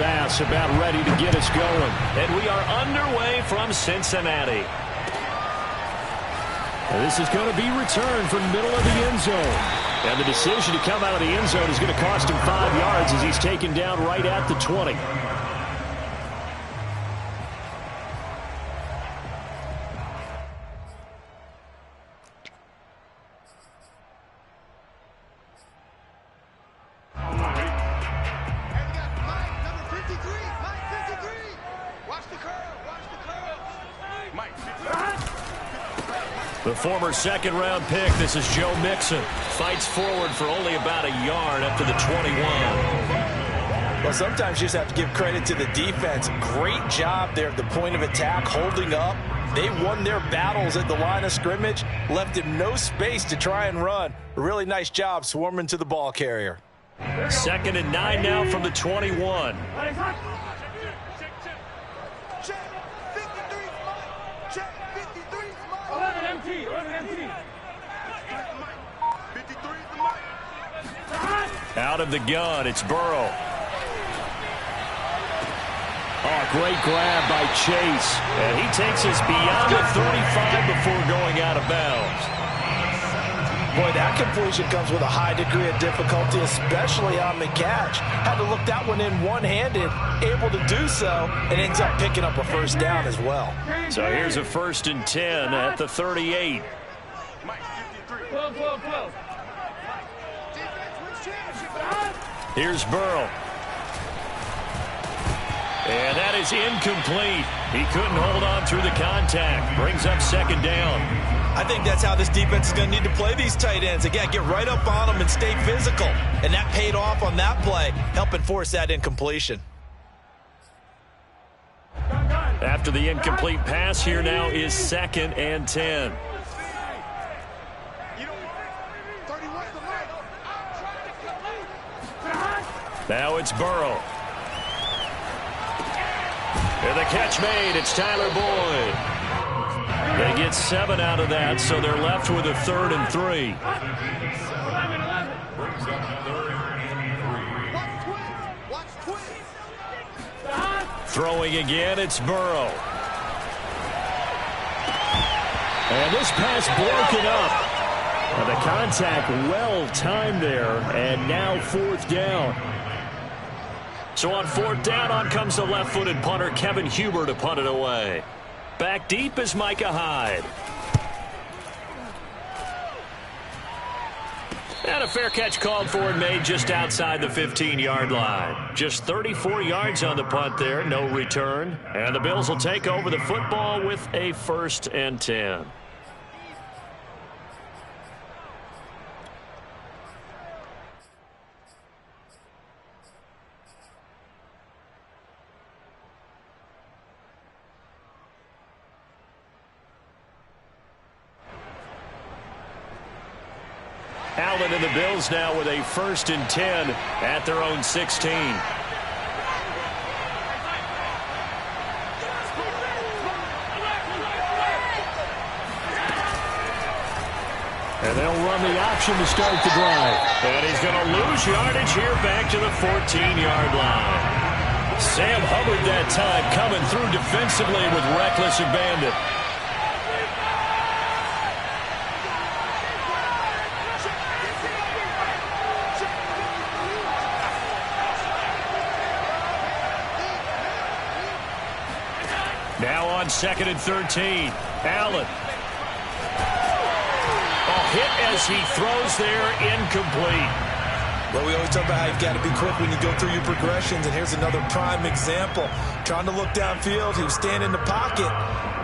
Bass about ready to get us going. And we are underway from Cincinnati. And this is going to be returned from the middle of the end zone. And the decision to come out of the end zone is going to cost him 5 yards as he's taken down right at the 20. The former second-round pick, this is Joe Mixon. Fights forward for only about a yard up to the 21. Well, sometimes you just have to give credit to the defense. Great job there at the point of attack, holding up. They won their battles at the line of scrimmage, left him no space to try and run. A really nice job swarming to the ball carrier. 2nd and 9 now from the 21. Out of the gun, it's Burrow. Oh, great grab by Chase. And he takes us beyond the 35 before going out of bounds. Boy, that completion comes with a high degree of difficulty, especially on the catch. Had to look that one in one-handed, able to do so, and ends up picking up a first down as well. So here's a 1st and 10 at the 38. Here's Burrow. And that is incomplete. He couldn't hold on through the contact. Brings up 2nd down. I think that's how this defense is going to need to play these tight ends. Again, get right up on them and stay physical. And that paid off on that play, helping force that incompletion. After the incomplete pass, here now is 2nd and 10. Now it's Burrow. And the catch made. It's Tyler Boyd. They get 7 out of that, so they're left with a 3rd and 3. Throwing again, it's Burrow. And this pass broken up. And the contact well timed there, and now 4th down. So on 4th down, on comes the left-footed punter, Kevin Huber, to punt it away. Back deep is Micah Hyde. And a fair catch called for and made just outside the 15-yard line. Just 34 yards on the punt there, no return. And the Bills will take over the football with a 1st and 10. Allen and the Bills now with a 1st and 10 at their own 16. And they'll run the option to start the drive. And he's going to lose yardage here back to the 14-yard line. Sam Hubbard that time coming through defensively with reckless abandon. Now on 2nd and 13. Allen. A hit as he throws there, incomplete. Well, we always talk about how you've got to be quick when you go through your progressions, and here's another prime example. Trying to look downfield, he was standing in the pocket,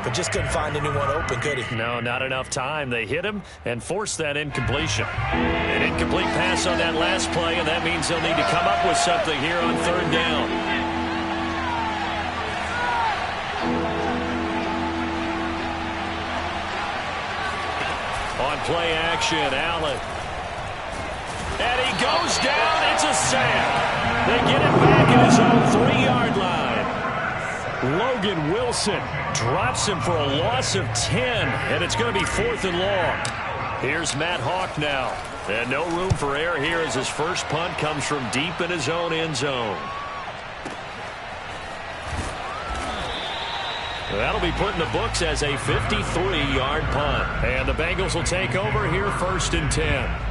but just couldn't find anyone open, could he? No, not enough time. They hit him and forced that incompletion. An incomplete pass on that last play, and that means they'll need to come up with something here on 3rd down. On play action, Allen. And he goes down. It's a sack. They get it back at his own 3-yard line. Logan Wilson drops him for a loss of 10, and it's going to be 4th and long. Here's Matt Hawk now. And no room for error here as his first punt comes from deep in his own end zone. That'll be put in the books as a 53-yard punt. And the Bengals will take over here 1st and 10.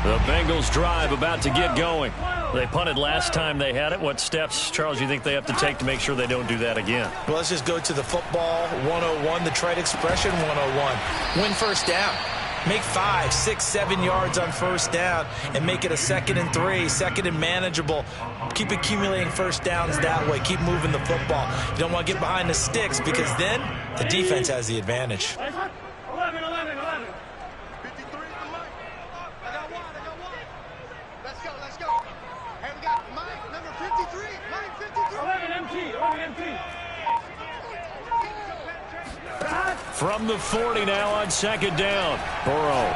The Bengals drive about to get going. They punted last time they had it. What steps, Charles, you think they have to take to make sure they don't do that again? Well, let's just go to the football 101, the trade expression 101. Win first down. Make 5, 6, 7 yards on first down and make it a 2nd and 3, 2nd and manageable. Keep accumulating first downs that way. Keep moving the football. You don't want to get behind the sticks because then the defense has the advantage. 11. Let's go. Hey, we got Mike, number 53. Mike, 53. 11 MT. From the 40 now on 2nd down. Burrow.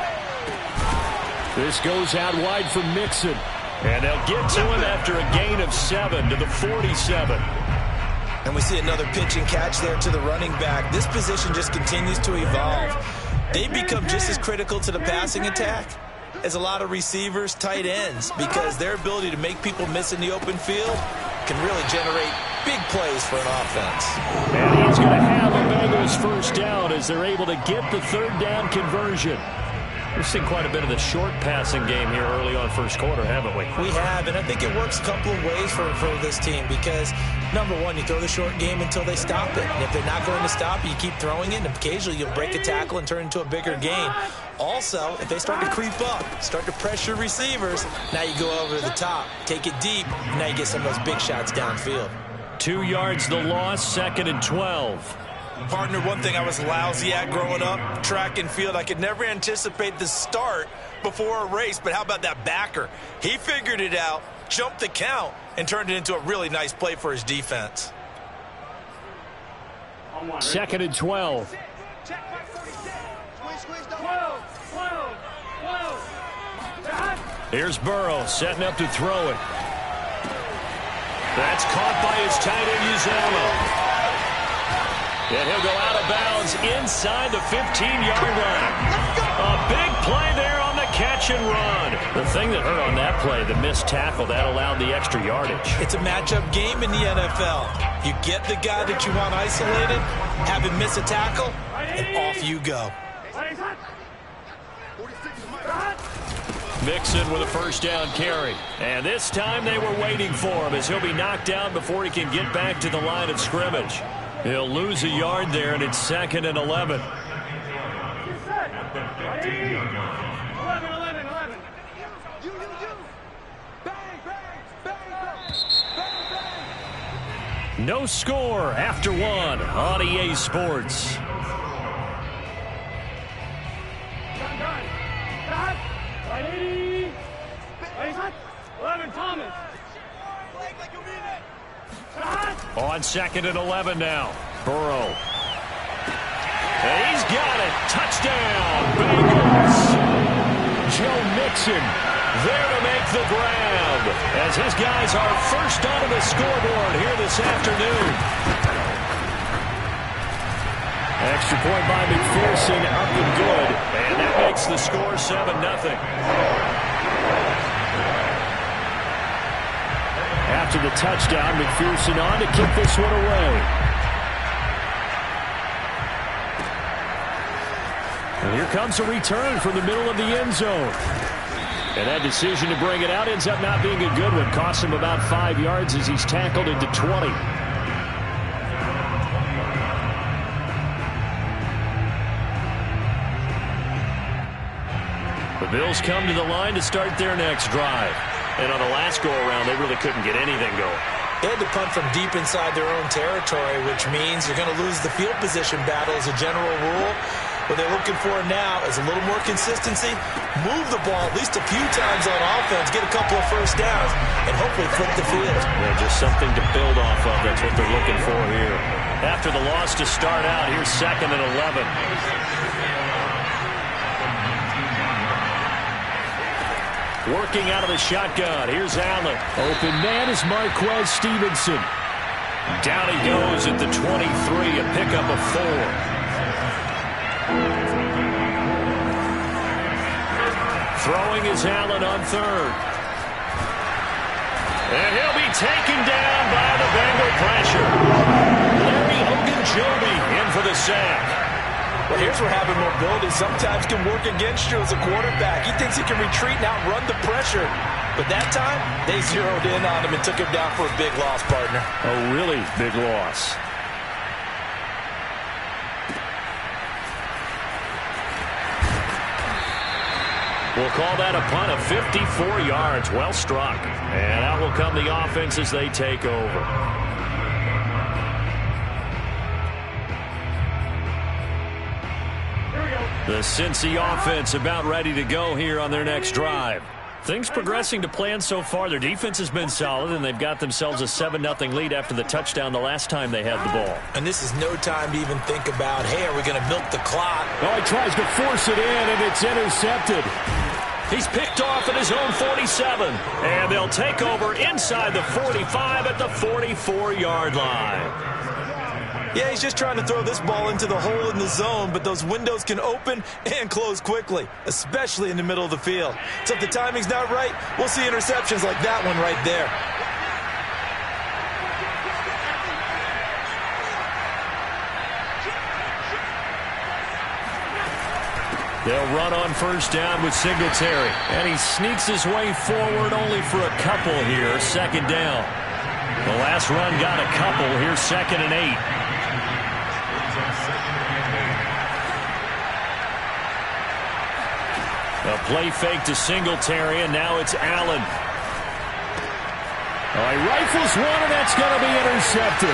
This goes out wide for Mixon. And they'll get to him after a gain of 7 to the 47. And we see another pitch and catch there to the running back. This position just continues to evolve. They become just as critical to the passing attack as a lot of receivers, tight ends, because their ability to make people miss in the open field can really generate big plays for an offense. And he's going to have a Bengals first down as they're able to get the 3rd down conversion. We've seen quite a bit of the short passing game here early on first quarter, haven't we? We have, and I think it works a couple of ways for this team because, number one, you throw the short game until they stop it. And if they're not going to stop it, you keep throwing it, and occasionally you'll break a tackle and turn it into a bigger gain. Also, if they start to creep up, start to pressure receivers, now you go over the top, take it deep, and now you get some of those big shots downfield. 2 yards the loss, 2nd and 12. Partner, one thing I was lousy at growing up, track and field, I could never anticipate the start before a race, but how about that backer? He figured it out, jumped the count, and turned it into a really nice play for his defense. 2nd and 12. Here's Burrow setting up to throw it. That's caught by his tight end, Uzomah. And he'll go out of bounds inside the 15-yard line. A big play there on the catch and run. The thing that hurt on that play, the missed tackle, that allowed the extra yardage. It's a matchup game in the NFL. You get the guy that you want isolated, have him miss a tackle, and off you go. Mixon with a first down carry. And this time they were waiting for him as he'll be knocked down before he can get back to the line of scrimmage. He'll lose a yard there, and it's 2nd and 11. No score after 1 on EA Sports. On 2nd and 11 now. Burrow. And he's got it. Touchdown, Bengals. Joe Mixon there to make the grab as his guys are first onto the scoreboard here this afternoon. Extra point by McPherson, up and good. And that makes the score 7-0. After the touchdown, McPherson on to kick this one away. And here comes a return from the middle of the end zone. And that decision to bring it out ends up not being a good one. Costs him about 5 yards as he's tackled into 20. The Bills come to the line to start their next drive. And on the last go-around, they really couldn't get anything going. They had to punt from deep inside their own territory, which means you're going to lose the field position battle as a general rule. What they're looking for now is a little more consistency, move the ball at least a few times on offense, get a couple of first downs, and hopefully flip the field. Yeah, just something to build off of. That's what they're looking for here. After the loss to start out, here's 2nd and 11. Working out of the shotgun. Here's Allen. Open man is Marquez Stevenson. Down he goes at the 23, a pickup of 4. Throwing is Allen on third. And he'll be taken down by the Bengal pressure. Larry Ogunjobi in for the sack. Well, here's where having mobility sometimes can work against you as a quarterback. He thinks he can retreat and outrun the pressure. But that time, they zeroed in on him and took him down for a big loss, partner. A really big loss. We'll call that a punt of 54 yards. Well struck. And out will come the offense as they take over. The Cincy offense about ready to go here on their next drive. Things progressing to plan so far. Their defense has been solid, and they've got themselves a 7-0 lead after the touchdown the last time they had the ball. And this is no time to even think about, hey, are we going to milk the clock? Oh, he tries to force it in, and it's intercepted. He's picked off at his own 47, and they'll take over inside the 45 at the 44-yard line. Yeah, he's just trying to throw this ball into the hole in the zone, but those windows can open and close quickly, especially in the middle of the field. So if the timing's not right, we'll see interceptions like that one right there. They'll run on first down with Singletary, and he sneaks his way forward only for a couple here, second down. The last run got a couple. Here's 2nd and 8. A play fake to Singletary, and now it's Allen. He rifles one, and that's going to be intercepted.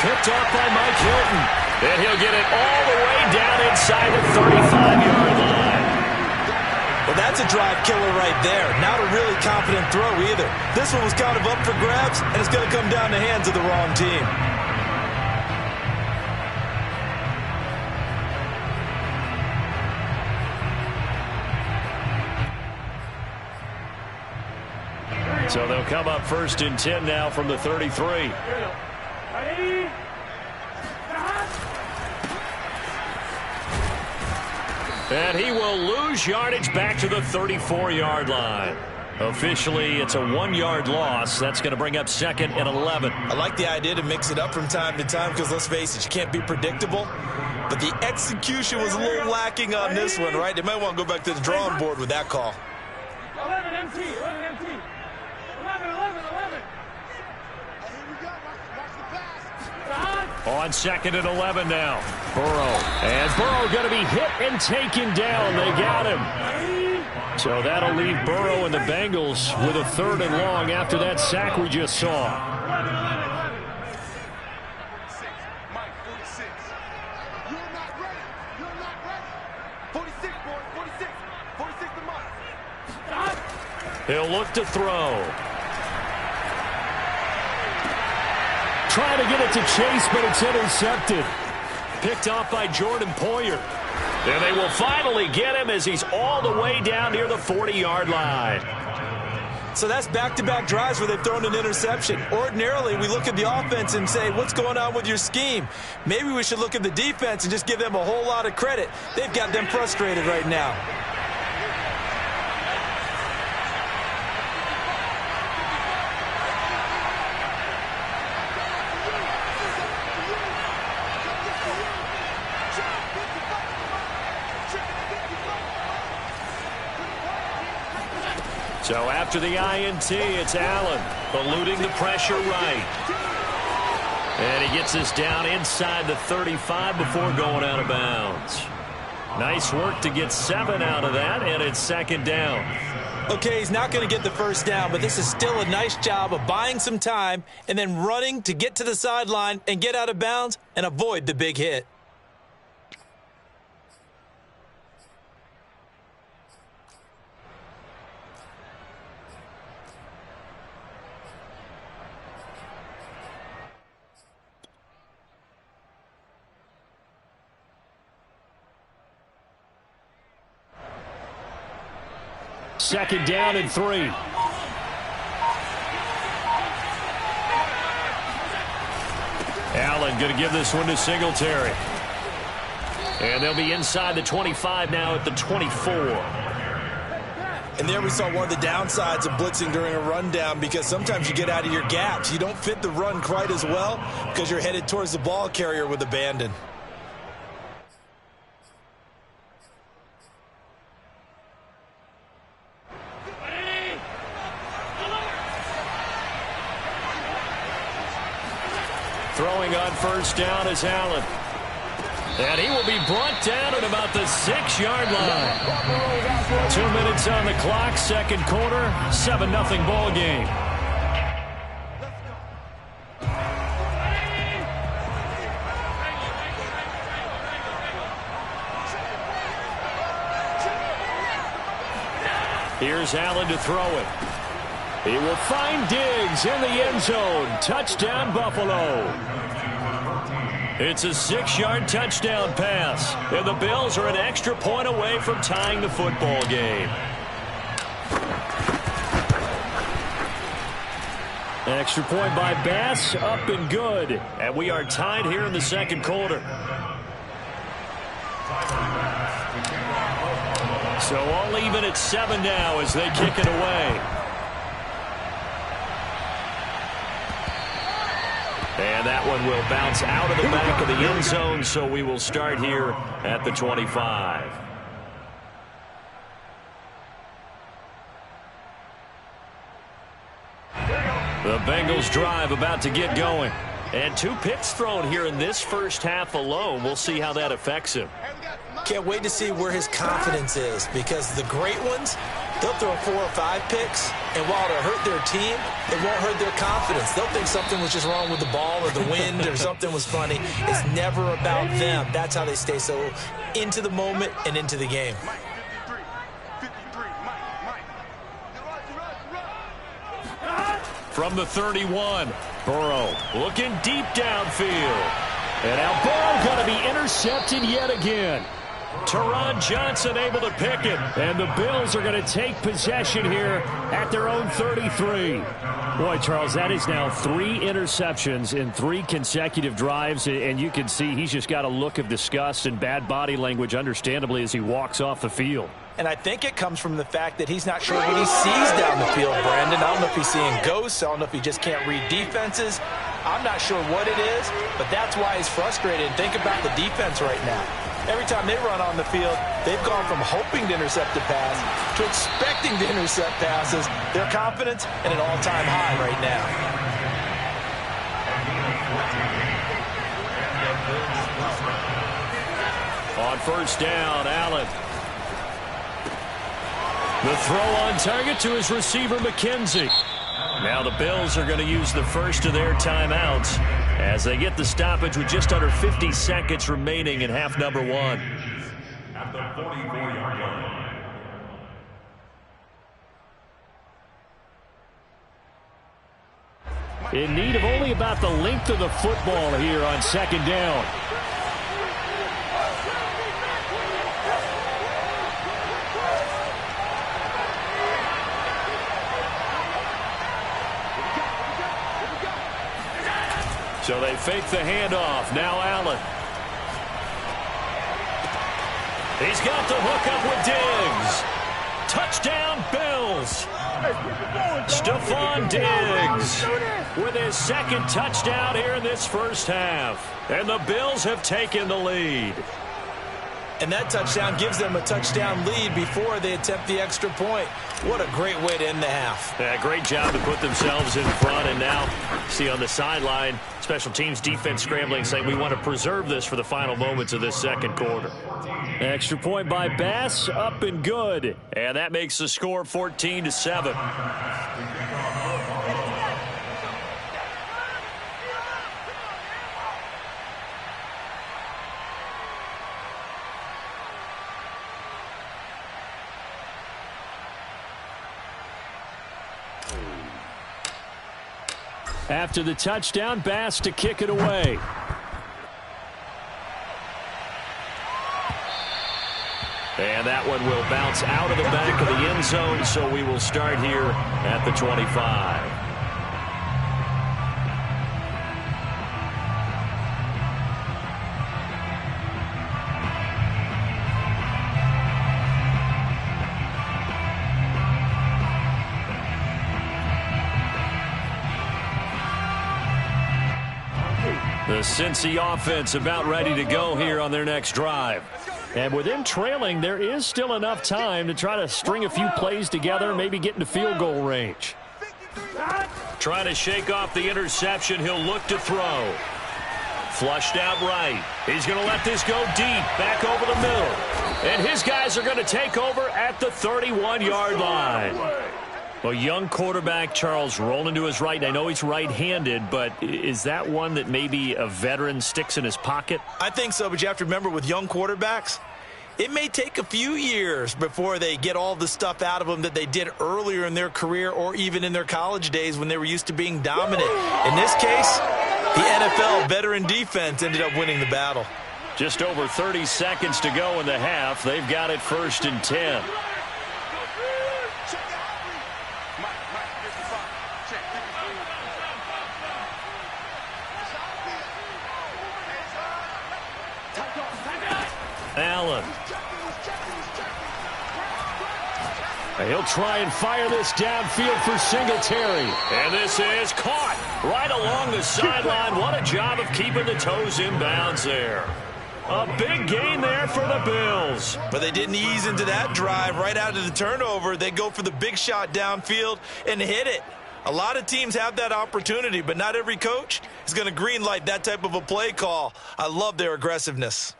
Picked off by Mike Hilton. And he'll get it all the way down inside the 35-yard line. Well, that's a drive killer right there. Not a really confident throw either. This one was kind of up for grabs, and it's going to come down the hands of the wrong team. So they'll come up 1st and 10 now from the 33. And he will lose yardage back to the 34-yard line. Officially, it's a 1-yard loss. That's going to bring up 2nd and 11. I like the idea to mix it up from time to time because, let's face it, you can't be predictable. But the execution was a little lacking on this one, right? They might want to go back to the drawing board with that call. 11 MT, 11 MT. 11. On 2nd and 11 now. Burrow. And Burrow going to be hit and taken down. They got him. So that'll leave Burrow and the Bengals with a 3rd and long after that sack we just saw. Mike, 46. You're not ready. You're not ready. 46, boy. 46. 46 to Mike. He'll look to throw. Trying to get it to Chase, but it's intercepted. Picked off by Jordan Poyer. And they will finally get him as he's all the way down near the 40-yard line. So that's back-to-back drives where they've thrown an interception. Ordinarily, we look at the offense and say, what's going on with your scheme? Maybe we should look at the defense and just give them a whole lot of credit. They've got them frustrated right now. So after the INT, it's Allen eluding the pressure right. And he gets us down inside the 35 before going out of bounds. Nice work to get 7 out of that, and it's 2nd down. Okay, he's not going to get the first down, but this is still a nice job of buying some time and then running to get to the sideline and get out of bounds and avoid the big hit. Second down and 3. Allen going to give this one to Singletary. And they'll be inside the 25 now at the 24. And there we saw one of the downsides of blitzing during a rundown, because sometimes you get out of your gaps. You don't fit the run quite as well because you're headed towards the ball carrier with abandon. Throwing on first down is Allen. And he will be brought down at about the 6-yard line. 2 minutes on the clock, second quarter, 7-0 ball game. Here's Allen to throw it. He will find Diggs in the end zone. Touchdown, Buffalo. It's a 6-yard touchdown pass. And the Bills are an extra point away from tying the football game. An extra point by Bass, up and good. And we are tied here in the second quarter. So all even at 7 now as they kick it away. And that one will bounce out of the back of the end zone, so we will start here at the 25. The Bengals drive about to get going. And 2 picks thrown here in this first half alone. We'll see how that affects him. Can't wait to see where his confidence is, because the great ones, they'll throw 4 or 5 picks, and while it'll hurt their team, it won't hurt their confidence. They'll think something was just wrong with the ball or the wind or something was funny. It's never about them. That's how they stay so into the moment and into the game. From the 31, Burrow looking deep downfield. And now Burrow going to be intercepted yet again. Teron Johnson able to pick it. And the Bills are going to take possession here at their own 33. Boy, Charles, that is now 3 interceptions in 3 consecutive drives. And you can see he's just got a look of disgust and bad body language, understandably, as he walks off the field. And I think it comes from the fact that he's not sure what he sees down the field, Brandon. I don't know if he's seeing ghosts. I don't know if he just can't read defenses. I'm not sure what it is, but that's why he's frustrated. And think about the defense right now. Every time they run on the field, they've gone from hoping to intercept a pass to expecting to intercept passes. Their confidence at an all-time high right now. On first down, Allen. The throw on target to his receiver, McKenzie. Now the Bills are going to use the first of their timeouts as they get the stoppage with just under 50 seconds remaining in half number 1. At the 44-yard line. In need of only about the length of the football here on second down. So they fake the handoff. Now Allen. He's got the hook up with Diggs. Touchdown, Bills. Stephon Diggs with his second touchdown here in this first half. And the Bills have taken the lead. And that touchdown gives them a touchdown lead before they attempt the extra point. What a great way to end the half. Yeah, great job to put themselves in front. And now, see on the sideline, special teams defense scrambling, saying we want to preserve this for the final moments of this second quarter. Extra point by Bass, up and good. And that makes the score 14-7. After the touchdown, Bass to kick it away. And that one will bounce out of the back of the end zone, so we will start here at the 25. The Cincy offense about ready to go here on their next drive. And with them trailing, there is still enough time to try to string a few plays together, maybe get into field goal range. Trying to shake off the interception. He'll look to throw. Flushed out right. He's going to let this go deep, back over the middle. And his guys are going to take over at the 31-yard line. Well, young quarterback Charles rolling to his right. I know he's right-handed, but is that one that maybe a veteran sticks in his pocket? I think so, but you have to remember with young quarterbacks, it may take a few years before they get all the stuff out of them that they did earlier in their career or even in their college days when they were used to being dominant. In this case, the NFL veteran defense ended up winning the battle. Just over 30 seconds to go in the half. They've got it 1st and 10. Allen. He'll try and fire this downfield for Singletary. And this is caught right along the sideline. What a job of keeping the toes in bounds there. A big gain there for the Bills. But they didn't ease into that drive right out of the turnover. They go for the big shot downfield and hit it. A lot of teams have that opportunity, but not every coach is going to greenlight that type of a play call. I love their aggressiveness.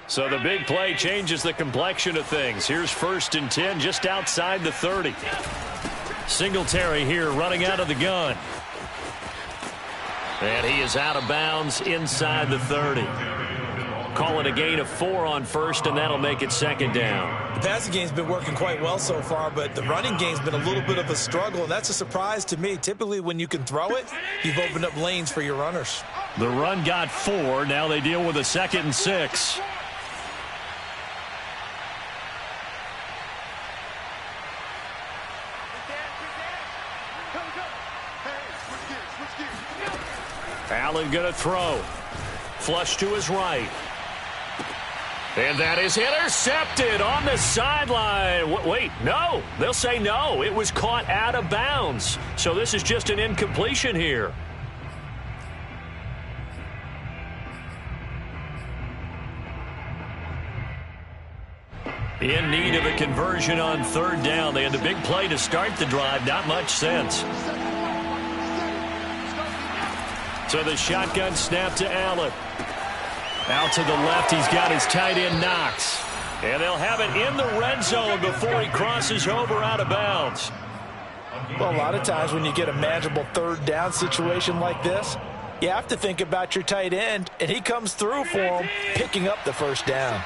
So the big play changes the complexion of things. Here's 1st and 10 just outside the 30. Singletary here running out of the gun. And he is out of bounds inside the 30. Call it a gain of 4 on 1st, and that'll make it 2nd down. The passing game's been working quite well so far, but the running game's been a little bit of a struggle, and that's a surprise to me. Typically, when you can throw it, you've opened up lanes for your runners. The run got 4. Now they deal with a 2nd and 6. Allen going to throw. Flush to his right. And that is intercepted on the sideline. Wait, no. They'll say no. It was caught out of bounds. So this is just an incompletion here. In need of a conversion on 3rd down. They had the big play to start the drive. Not much sense. So the shotgun snap to Allen. Out to the left, he's got his tight end Knox. And they'll have it in the red zone before he crosses over out of bounds. Well, a lot of times when you get a manageable 3rd down situation like this, you have to think about your tight end, and he comes through for him, picking up the 1st down.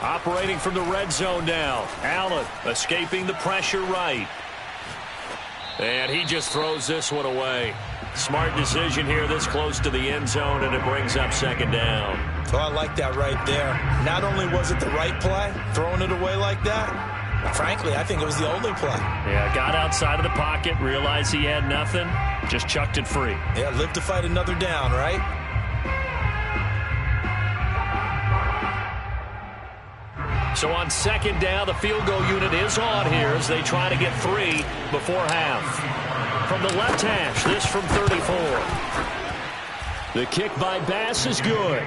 Operating from the red zone now. Allen escaping the pressure right. And he just throws this one away. Smart decision here this close to the end zone, and it brings up 2nd down. Oh, I like that right there. Not only was it the right play, throwing it away like that, frankly, I think it was the only play. Yeah, got outside of the pocket, realized he had nothing, just chucked it free. Yeah, live to fight another down, right? So on 2nd down, the field goal unit is on here as they try to get 3 before half. From the left hash, this from 34. The kick by Bass is good.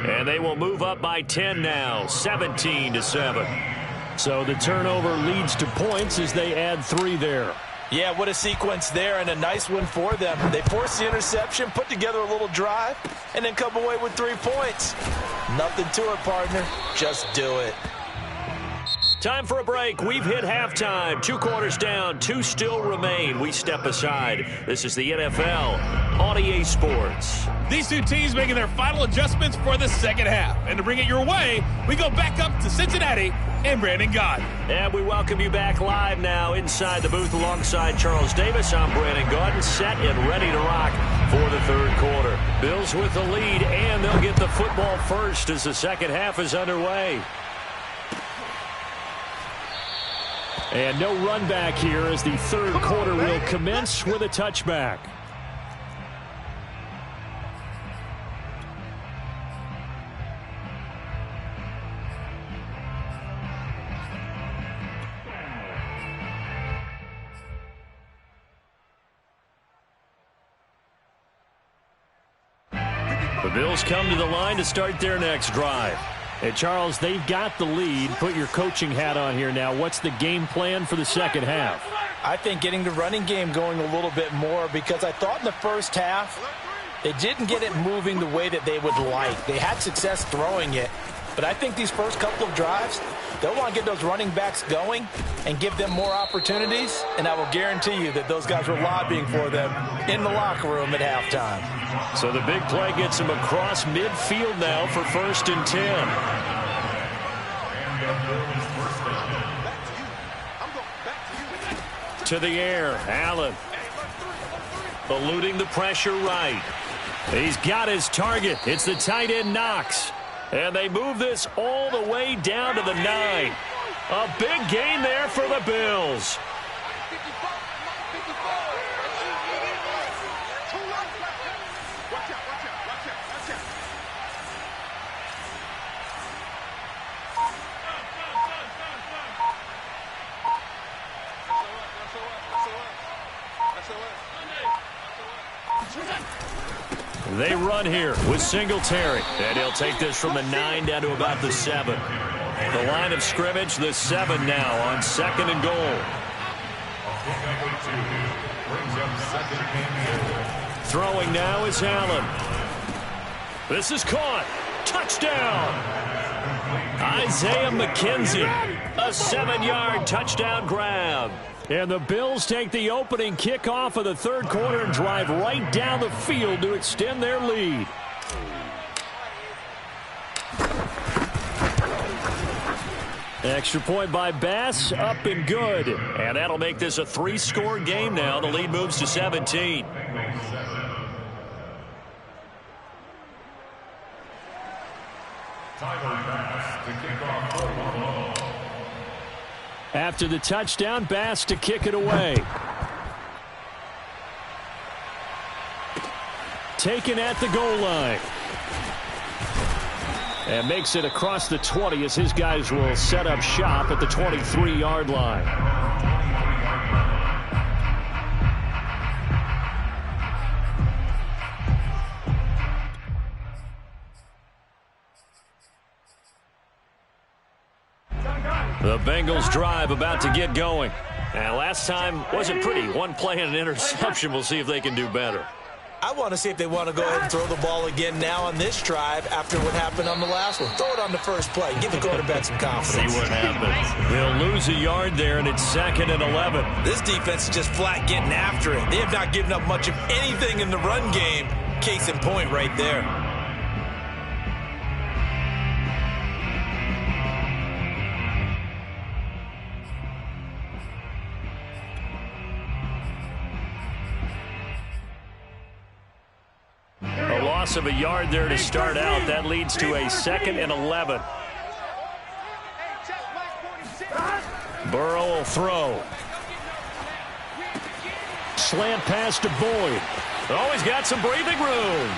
And they will move up by 10 now, 17-7. So the turnover leads to points as they add 3 there. Yeah, what a sequence there, and a nice one for them. They force the interception, put together a little drive, and then come away with 3 points. Nothing to it, partner. Just do it. Time for a break. We've hit halftime. 2 quarters down. 2 still remain. We step aside. This is the NFL on EA Sports. These 2 teams making their final adjustments for the 2nd half. And to bring it your way, we go back up to Cincinnati and Brandon Gaudin. And we welcome you back live now inside the booth alongside Charles Davis. I'm Brandon Gaudin, set and ready to rock for the 3rd quarter. Bills with the lead, and they'll get the football first as the 2nd half is underway. And no run back here as the third quarter will commence with a touchback. The Bills come to the line to start their next drive. And, Charles, they've got the lead. Put your coaching hat on here now. What's the game plan for the second half? I think getting the running game going a little bit more, because I thought in the first half they didn't get it moving the way that they would like. They had success throwing it, but I think these first couple of drives, they'll want to get those running backs going and give them more opportunities, and I will guarantee you that those guys were lobbying for them in the locker room at halftime. So the big play gets him across midfield now for 1st and 10. To the air, Allen. Eluding the pressure right. He's got his target. It's the tight end Knox. And they move this all the way down to the 9. A big gain there for the Bills. They run here with Singletary, and he'll take this from the 9 down to about the 7. The line of scrimmage, the 7 now on 2nd and goal. Throwing now is Allen. This is caught. Touchdown. Isaiah McKenzie, a 7-yard touchdown grab. And the Bills take the opening kickoff of the third quarter and drive right down the field to extend their lead. Extra point by Bass, up and good. And that'll make this a 3-score game now. The lead moves to 17. After the touchdown, Bass to kick it away. Taken at the goal line. And makes it across the 20 as his guys will set up shop at the 23-yard line. The Bengals drive about to get going. And last time wasn't pretty. One play and an interception. We'll see if they can do better. I want to see if they want to go ahead and throw the ball again now on this drive after what happened on the last one. Throw it on the first play. Give the quarterback some confidence. See what happens. They'll lose a yard there, and it's 2nd and 11. This defense is just flat getting after it. They have not given up much of anything in the run game. Case in point right there. Of a yard there to start out. That leads to a 2nd and 11. Burrow will throw. Slant pass to Boyd. Oh, he's got some breathing room.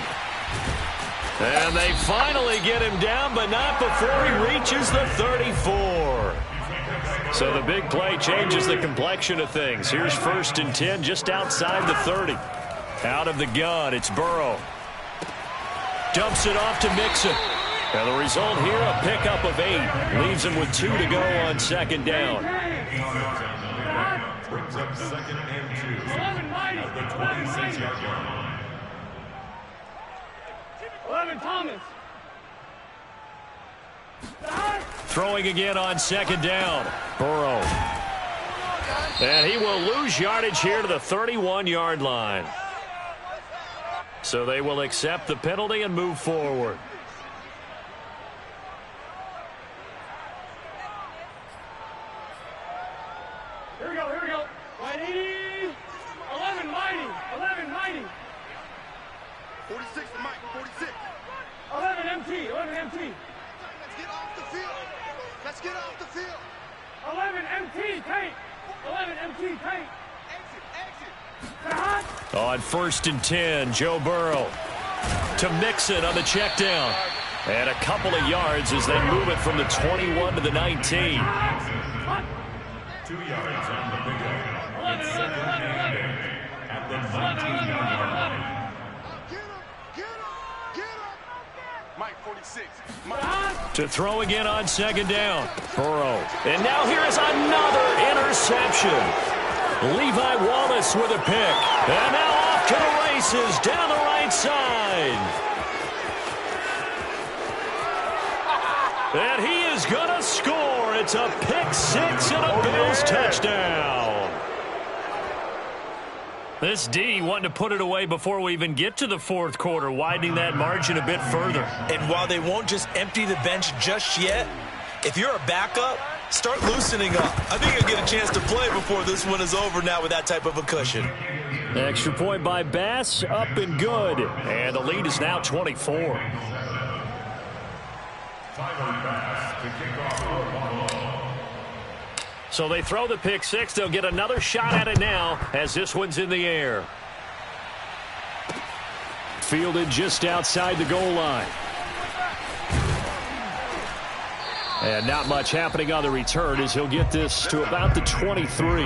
And they finally get him down, but not before he reaches the 34. So the big play changes the complexion of things. Here's 1st and 10 just outside the 30. Out of the gun, it's Burrow. Dumps it off to Mixon. And the result here, a pickup of 8. Leaves him with 2 to go on 2nd down. Brings up 2nd and 2 at the 26-yard line. 11 Thomas. Throwing again on 2nd down. Burrow. And he will lose yardage here to the 31-yard line. So they will accept the penalty and move forward. Here we go, here we go. Mighty. 11, Mighty. 11, Mighty. 46 to Mike, 46. 11, MT. 11, MT. Let's get off the field. Let's get off the field. 11, MT, Tate. 11 MT, tight. On 1st and 10, Joe Burrow to Mixon on the check down. And a couple of yards as they move it from the 21 to the 19. 2 yards on the pickup. 11, 11, 11. At the 19-yard line. Get him. Mike, 46. To throw again on 2nd down. Burrow. And now here is another interception. Levi Wallace with a pick. And now off to the races down the right side. And he is going to score. It's a pick 6 and a Bills touchdown. This D wanting to put it away before we even get to the 4th quarter, widening that margin a bit further. And while they won't just empty the bench just yet, if you're a backup, start loosening up. I think you'll get a chance to play before this one is over now with that type of a cushion. Extra point by Bass, up and good. And the lead is now 24. So they throw the pick 6. They'll get another shot at it now as this one's in the air. Fielded just outside the goal line. And not much happening on the return as he'll get this to about the 23.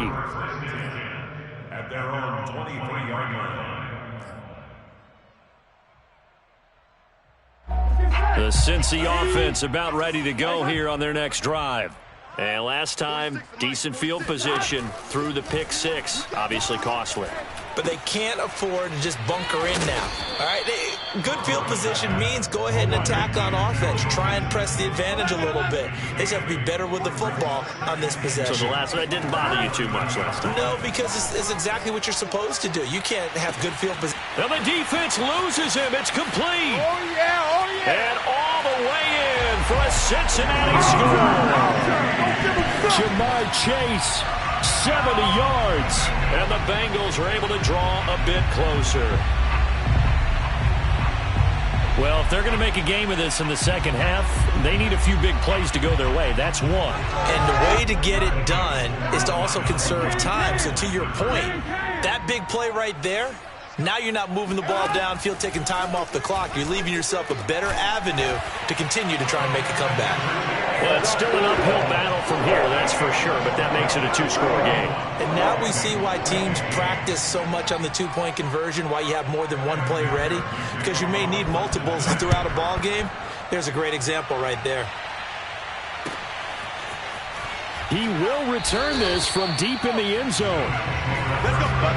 At their own 23-yard line. The Cincy offense about ready to go here on their next drive. And last time, decent field position through the pick 6. Obviously costly. But they can't afford to just bunker in now. All right, good field position means go ahead and attack on offense. Try and press the advantage a little bit. They just have to be better with the football on this possession. So the last one didn't bother you too much last time? No, because it's exactly what you're supposed to do. You can't have good field position. And the defense loses him. It's complete. Oh, yeah. And all the way in for a Cincinnati score. Jamar Chase, 70 yards. And the Bengals are able to draw a bit closer. Well, if they're going to make a game of this in the second half, they need a few big plays to go their way. That's one. And the way to get it done is to also conserve time. So to your point, that big play right there, now you're not moving the ball downfield, taking time off the clock. You're leaving yourself a better avenue to continue to try and make a comeback. Well, it's still an uphill battle from here, that's for sure, but that makes it a 2-score game. And now we see why teams practice so much on the 2-point conversion, why you have more than one play ready, because you may need multiples throughout a ball game. There's a great example right there. He will return this from deep in the end zone. Let's go, bud.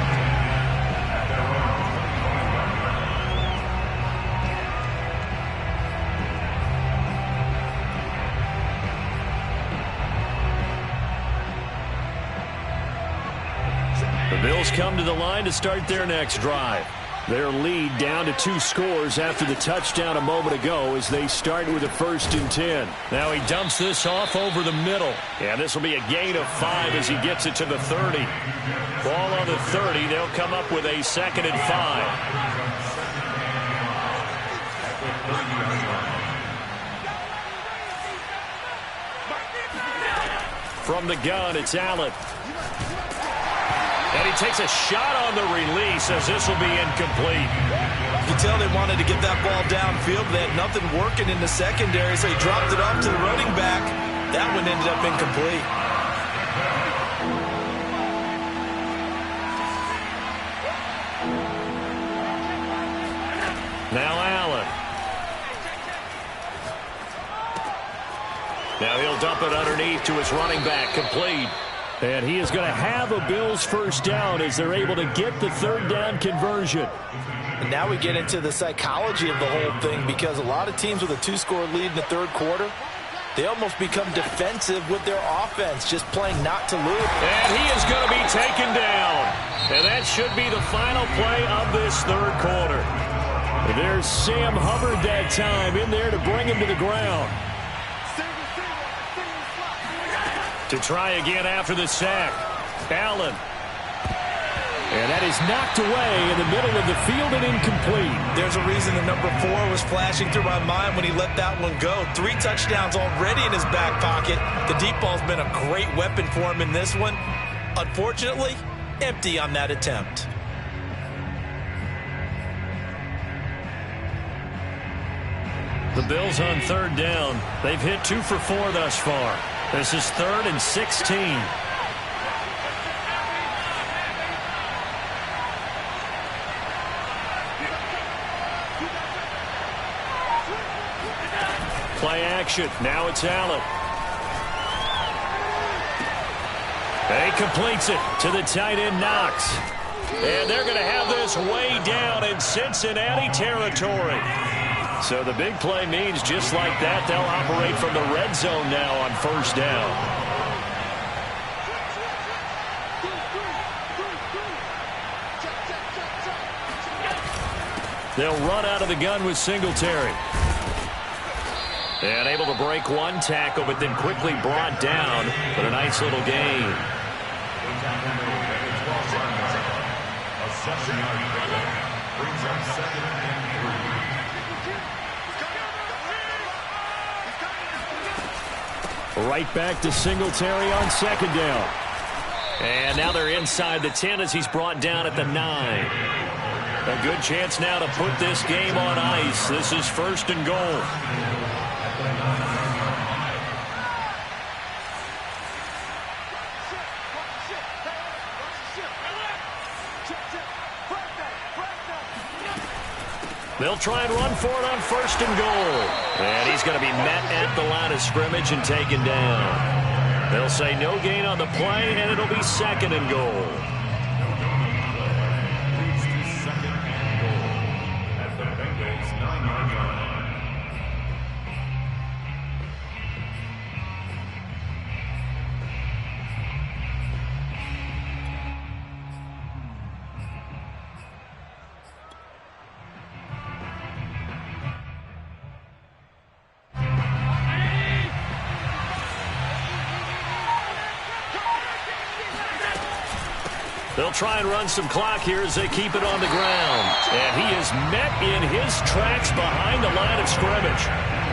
The Bills come to the line to start their next drive. Their lead down to 2 scores after the touchdown a moment ago as they start with a 1st and 10. Now he dumps this off over the middle. And this will be a gain of 5 as he gets it to the 30. Ball on the 30. They'll come up with a 2nd and 5. From the gun, it's Allen. And he takes a shot on the release as this will be incomplete. You can tell they wanted to get that ball downfield. They had nothing working in the secondary, so he dropped it off to the running back. That one ended up incomplete. Now Allen. Now he'll dump it underneath to his running back, complete. And he is going to have a Bills 1st down as they're able to get the 3rd down conversion. And now we get into the psychology of the whole thing, because a lot of teams with a 2-score lead in the 3rd quarter, they almost become defensive with their offense, just playing not to lose. And he is going to be taken down. And that should be the final play of this 3rd quarter. There's Sam Hubbard that time in there to bring him to the ground. To try again after the sack. Allen. And that is knocked away in the middle of the field and incomplete. There's a reason the number 4 was flashing through my mind when he let that one go. 3 touchdowns already in his back pocket. The deep ball's been a great weapon for him in this one. Unfortunately, empty on that attempt. The Bills on third down. They've hit 2 for 4 thus far. This is 3rd and 16. Play action. Now it's Allen. And he completes it to the tight end, Knox. And they're going to have this way down in Cincinnati territory. So the big play means just like that, they'll operate from the red zone now on first down. They'll run out of the gun with Singletary. And able to break one tackle, but then quickly brought down. But a nice little gain. Right back to Singletary on second down. And now they're inside the 10 as he's brought down at the 9. A good chance now to put this game on ice. This is 1st and goal. They'll try and run for it on 1st and goal. And he's going to be met at the line of scrimmage and taken down. They'll say no gain on the play, and it'll be 2nd and goal. They'll try and run some clock here as they keep it on the ground. And he is met in his tracks behind the line of scrimmage.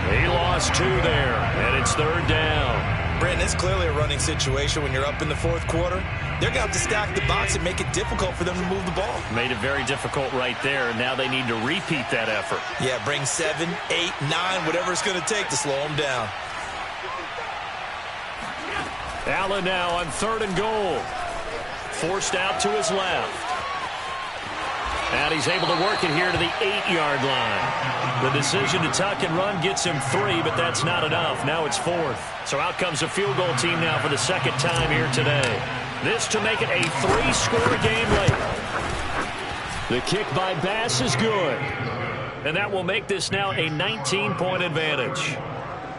He lost 2 there, and it's 3rd down. Brandon, it's clearly a running situation when you're up in the 4th quarter. They're going to have to stack the box and make it difficult for them to move the ball. Made it very difficult right there, and now they need to repeat that effort. Yeah, bring 7, 8, 9, whatever it's going to take to slow them down. Allen now on 3rd and goal. Forced out to his left. And he's able to work it here to the 8-yard line. The decision to tuck and run gets him 3, but that's not enough. Now it's 4th. So out comes a field goal team now for the 2nd time here today. This to make it a 3-score game late. The kick by Bass is good. And that will make this now a 19-point advantage.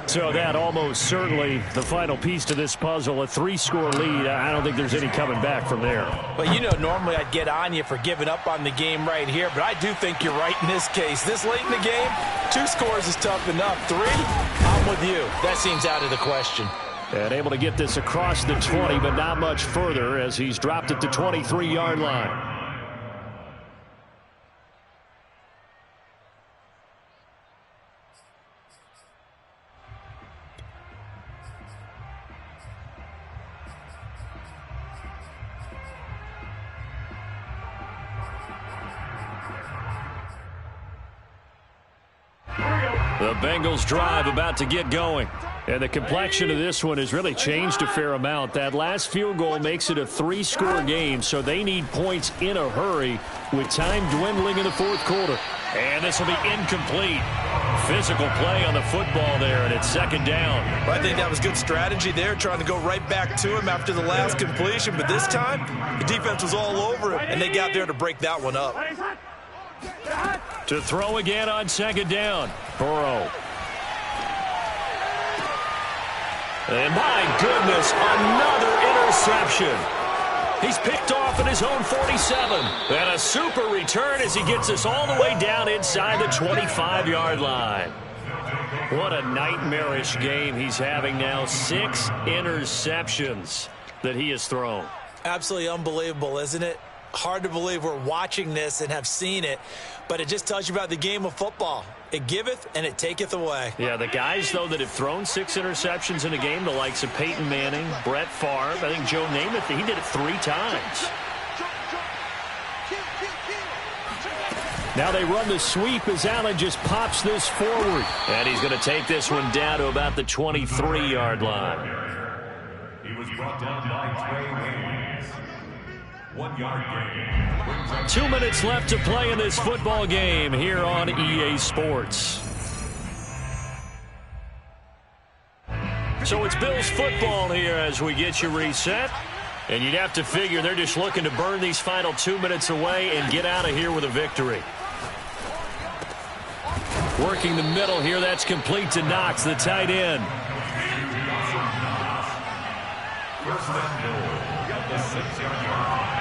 So that almost certainly the final piece to this puzzle, a 3-score lead. I don't think there's any coming back from there. Well, you know, normally I'd get on you for giving up on the game right here, but I do think you're right in this case. This late in the game, 2 scores is tough enough. 3, I'm with you. That seems out of the question. And able to get this across the 20, but not much further as he's dropped at the 23-yard line. The Bengals drive about to get going. And the complexion of this one has really changed a fair amount. That last field goal makes it a 3-score game, so they need points in a hurry with time dwindling in the 4th quarter. And this will be incomplete. Physical play on the football there, and it's 2nd down. Well, I think that was good strategy there, trying to go right back to him after the last completion. But this time, the defense was all over him, and they got there to break that one up. To throw again on 2nd down. Burrow. And my goodness, another interception. He's picked off at his own 47. And a super return as he gets us all the way down inside the 25-yard line. What a nightmarish game he's having now. 6 interceptions that he has thrown. Absolutely unbelievable, isn't it? Hard to believe we're watching this and have seen it, but it just tells you about the game of football. It giveth and it taketh away. Yeah, the guys, though, that have thrown 6 interceptions in a game, the likes of Peyton Manning, Brett Favre, I think Joe Namath, he did it 3 times. Now they run the sweep as Allen just pops this forward. And he's going to take this one down to about the 23-yard line. He was brought down by Trey Waynes. 1-yard gain. 2 minutes left to play in this football game here on EA Sports. So it's Bills football here as we get you reset. And you'd have to figure they're just looking to burn these final 2 minutes away and get out of here with a victory. Working the middle here, that's complete to Knox, the tight end. First and goal. Got the 6-yard line.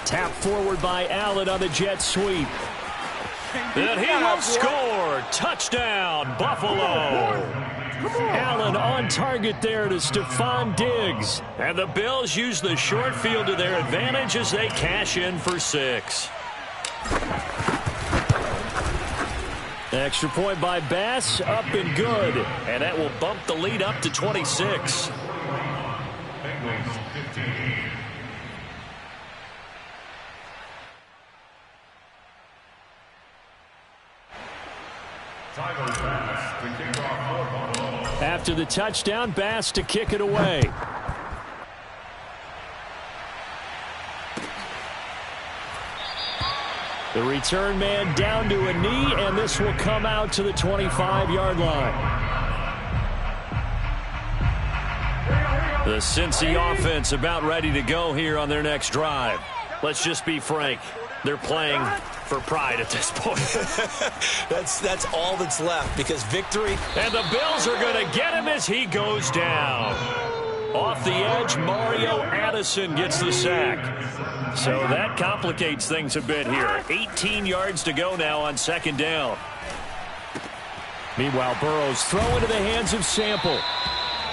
Tap forward by Allen on the jet sweep. And he will score. Touchdown, Buffalo. Allen on target there to Stephon Diggs. And the Bills use the short field to their advantage as they cash in for 6. Extra point by Bass, up and good. And that will bump the lead up to 26. Bengals 15. Tyler Bass to kick off for Buffalo. After the touchdown, Bass to kick it away. The return man down to a knee, and this will come out to the 25-yard line. The Cincy offense about ready to go here on their next drive. Let's just be frank. They're playing for pride at this point. That's all that's left because victory. And the Bills are going to get him as he goes down. Off the edge, Mario Addison gets the sack. So that complicates things a bit here. 18 yards to go now on 2nd down. Meanwhile, Burrow's throw into the hands of Sample.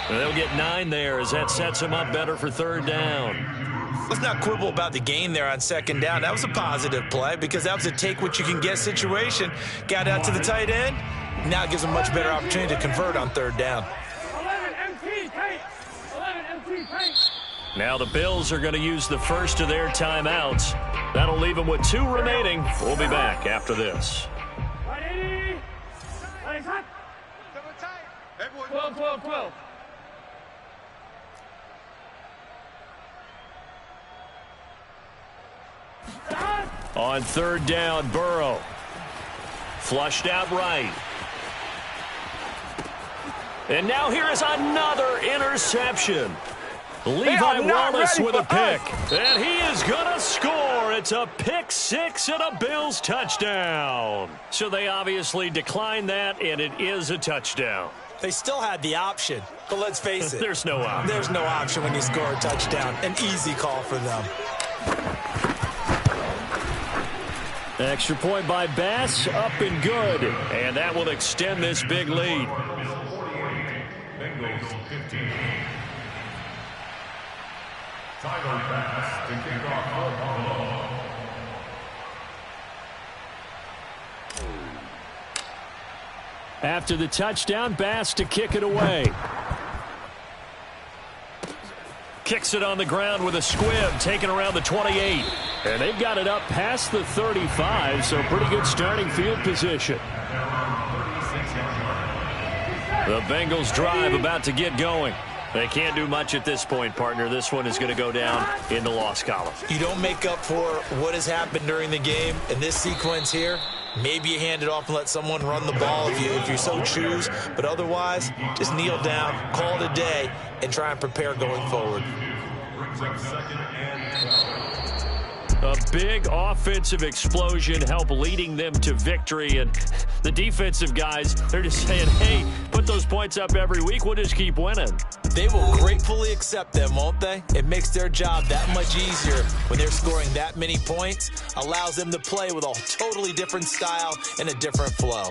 They'll get 9 there as that sets him up better for 3rd down. Let's not quibble about the gain there on 2nd down. That was a positive play because that was a take-what-you-can-get situation. Got out to the tight end. Now it gives him a much better opportunity to convert on 3rd down. 11 MT paint. 11 MT paint. Now the Bills are going to use the first of their timeouts. That'll leave them with 2 remaining. We'll be back after this. 180. Nice hot. 12, 12, 12. On 3rd down, Burrow. Flushed out right. And now here is another interception. Levi Wallace with a pick. And he is going to score. It's a pick 6 and a Bills touchdown. So they obviously declined that, and it is a touchdown. They still had the option, but let's face it. There's no option. There's no option when you score a touchdown. An easy call for them. Extra point by Bass, up and good. And that will extend this big lead. Bengals 15. Tyler Bass to kick off for Buffalo. After the touchdown, Bass to kick it away. Kicks it on the ground with a squib, taken around the 28. And they've got it up past the 35, so pretty good starting field position. The Bengals drive about to get going. They can't do much at this point, partner. This one is going to go down in the loss column. You don't make up for what has happened during the game in this sequence here. Maybe you hand it off and let someone run the ball if you so choose. But otherwise, just kneel down, call it a day, and try and prepare going forward. A big offensive explosion helped leading them to victory. And the defensive guys, they're just saying, hey, put those points up every week. We'll just keep winning. They will gratefully accept them, won't they? It makes their job that much easier when they're scoring that many points. Allows them to play with a totally different style and a different flow.